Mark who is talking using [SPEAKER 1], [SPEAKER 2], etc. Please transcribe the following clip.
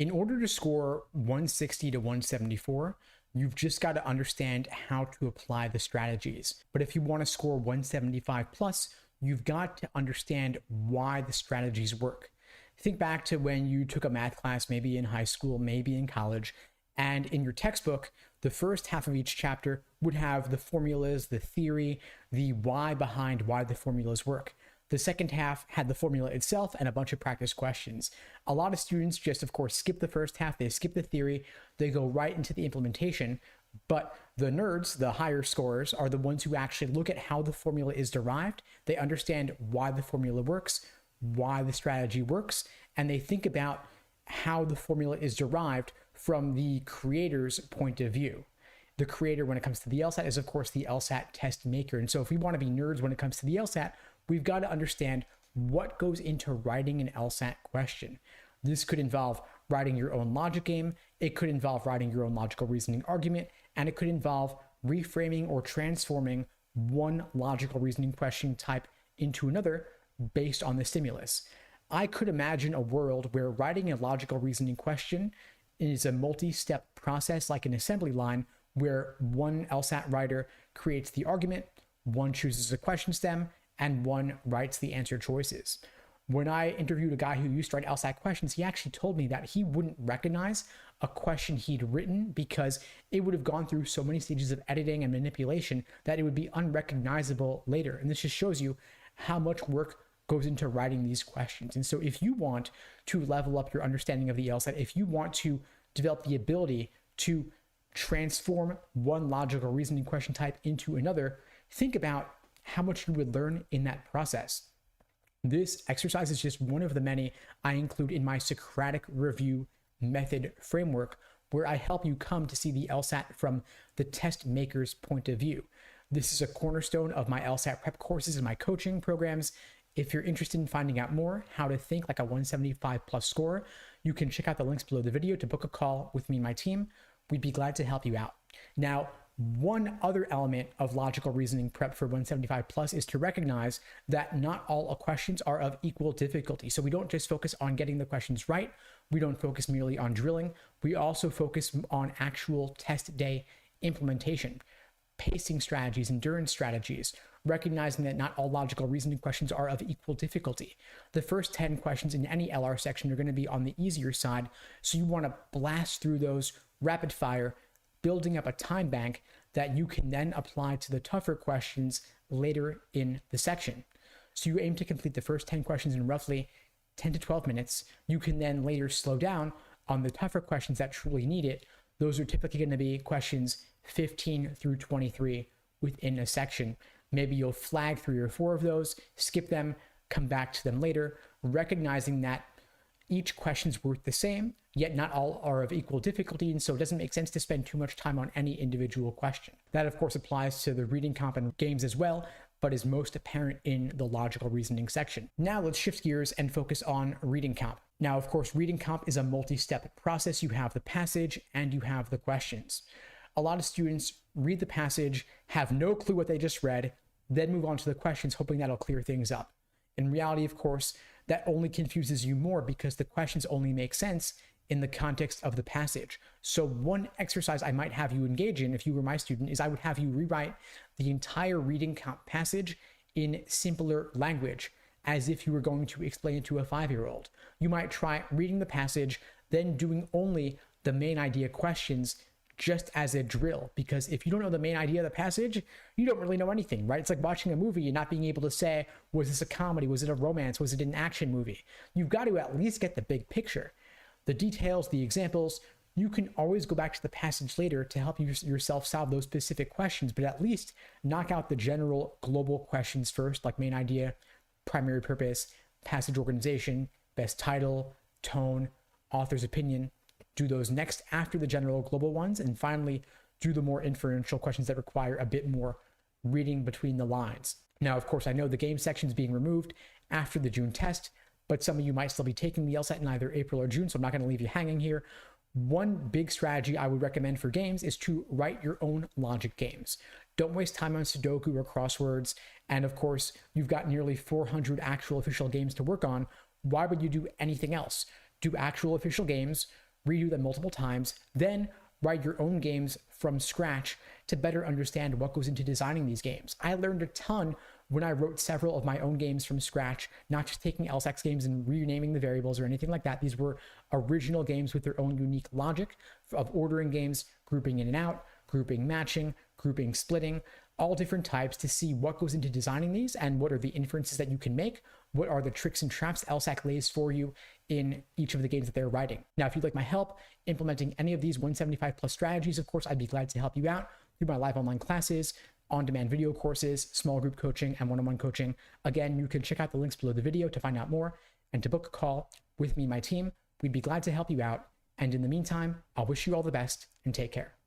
[SPEAKER 1] In order to score 160 to 174, you've just got to understand how to apply the strategies. But if you want to score 175 plus, you've got to understand why the strategies work. Think back to when you took a math class, maybe in high school, maybe in college, and in your textbook, the first half of each chapter would have the formulas, the theory, the why behind why the formulas work. The second half had the formula itself and a bunch of practice questions. A lot of students just, of course, skip the first half. They skip the theory. They go right into the implementation. But the nerds, the higher scorers, are the ones who actually look at how the formula is derived. They understand why the formula works, why the strategy works, and they think about how the formula is derived from the creator's point of view. The creator, when it comes to the LSAT, is, of course, the LSAT test maker. And so if we want to be nerds when it comes to the LSAT, we've got to understand what goes into writing an LSAT question. This could involve writing your own logic game, it could involve writing your own logical reasoning argument, and it could involve reframing or transforming one logical reasoning question type into another based on the stimulus. I could imagine a world where writing a logical reasoning question is a multi-step process like an assembly line where one LSAT writer creates the argument, one chooses a question stem, and one writes the answer choices. When I interviewed a guy who used to write LSAT questions, he actually told me that he wouldn't recognize a question he'd written because it would have gone through so many stages of editing and manipulation that it would be unrecognizable later. And this just shows you how much work goes into writing these questions. And so if you want to level up your understanding of the LSAT, if you want to develop the ability to transform one logical reasoning question type into another, think about how much you would learn in that process. This exercise is just one of the many I include in my Socratic review method framework, where I help you come to see the LSAT from the test maker's point of view. This is a cornerstone of my LSAT prep courses and my coaching programs. If you're interested in finding out more how to think like a 175 plus scorer, you can check out the links below the video to book a call with me and my team. We'd be glad to help you out. Now, one other element of logical reasoning prep for 175 plus is to recognize that not all questions are of equal difficulty. So we don't just focus on getting the questions right. We don't focus merely on drilling. We also focus on actual test day implementation, pacing strategies, endurance strategies, recognizing that not all logical reasoning questions are of equal difficulty. The first 10 questions in any LR section are going to be on the easier side. So you want to blast through those rapid fire, building up a time bank that you can then apply to the tougher questions later in the section. So you aim to complete the first 10 questions in roughly 10 to 12 minutes. You can then later slow down on the tougher questions that truly need it. Those are typically going to be questions 15 through 23 within a section. Maybe you'll flag 3 or 4 of those, skip them, come back to them later, recognizing that each question's worth the same, yet not all are of equal difficulty, and so it doesn't make sense to spend too much time on any individual question. That, of course, applies to the reading comp and games as well, but is most apparent in the logical reasoning section. Now let's shift gears and focus on reading comp. Now, of course, reading comp is a multi-step process. You have the passage and you have the questions. A lot of students read the passage, have no clue what they just read, then move on to the questions, hoping that'll clear things up. In reality, of course, that only confuses you more because the questions only make sense in the context of the passage. So one exercise I might have you engage in if you were my student is I would have you rewrite the entire reading comp passage in simpler language, as if you were going to explain it to a 5-year-old. You might try reading the passage, then doing only the main idea questions just as a drill, because if you don't know the main idea of the passage, you don't really know anything, right? It's like watching a movie and not being able to say, was this a comedy? Was it a romance? Was it an action movie? You've got to at least get the big picture. The details, the examples, you can always go back to the passage later to help yourself solve those specific questions, but at least knock out the general global questions first, like main idea, primary purpose, passage organization, best title, tone, author's opinion. Do those next after the general global ones, and finally do the more inferential questions that require a bit more reading between the lines. Now, of course, I know the game section is being removed after the June test, but some of you might still be taking the LSAT in either April or June, so I'm not going to leave you hanging here. One big strategy I would recommend for games is to write your own logic games. Don't waste time on Sudoku or crosswords, and of course, you've got nearly 400 actual official games to work on. Why would you do anything else? Do actual official games, redo them multiple times, then write your own games from scratch to better understand what goes into designing these games. I learned a ton when I wrote several of my own games from scratch, not just taking LSAT games and renaming the variables or anything like that. These were original games with their own unique logic of ordering games, grouping in and out, grouping matching, grouping splitting, all different types to see what goes into designing these and what are the inferences that you can make, what are the tricks and traps LSAC lays for you in each of the games that they're writing. Now, if you'd like my help implementing any of these 175 plus strategies, of course, I'd be glad to help you out through my live online classes, on-demand video courses, small group coaching, and one-on-one coaching. Again, you can check out the links below the video to find out more and to book a call with me and my team. We'd be glad to help you out. And in the meantime, I'll wish you all the best and take care.